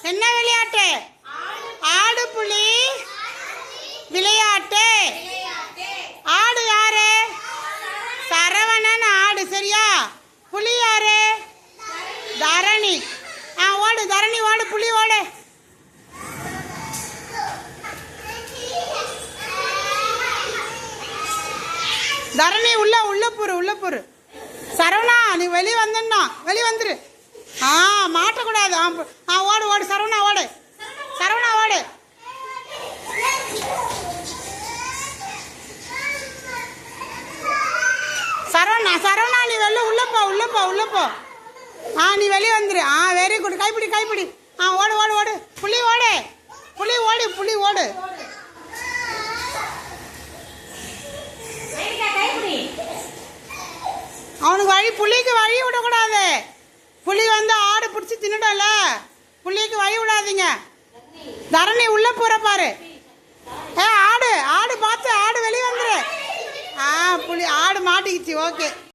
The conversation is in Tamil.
என்ன விளையாட்டு? ஆடு புலி விளையாட்டு. ஆடு யாரு? சரவணன் ஆடு. சரியா? புலி யாரு? தரணி. ஓடு தரணி, ஓடு புலி ஓடு. தரணி உள்ள போரு. சரவணா நீ வெளியே வந்துடா, வெளியே வந்துரு. மாட்டக்கூடாது. ஓடு சரவணா ஓடு. சரவணா ஓடு. சரவணா நீ உள்ள போ. நீ வெளியே வந்துரு. Very good. கைப்பிடி. ஓடு. புலி ஓடு. அவனுக்கு புலிக்கு வழி விடக்கூடாது. புலி வந்து ஆடு பிடிச்சி தின்னுடல. புலிக்கு வழி விடாதீங்க. தரணி உள்ள போற பாரு. ஆடு பார்த்து, ஆடு வெளியே வந்துரு. புலி ஆடு மாட்டிக்கிச்சு. ஓகே.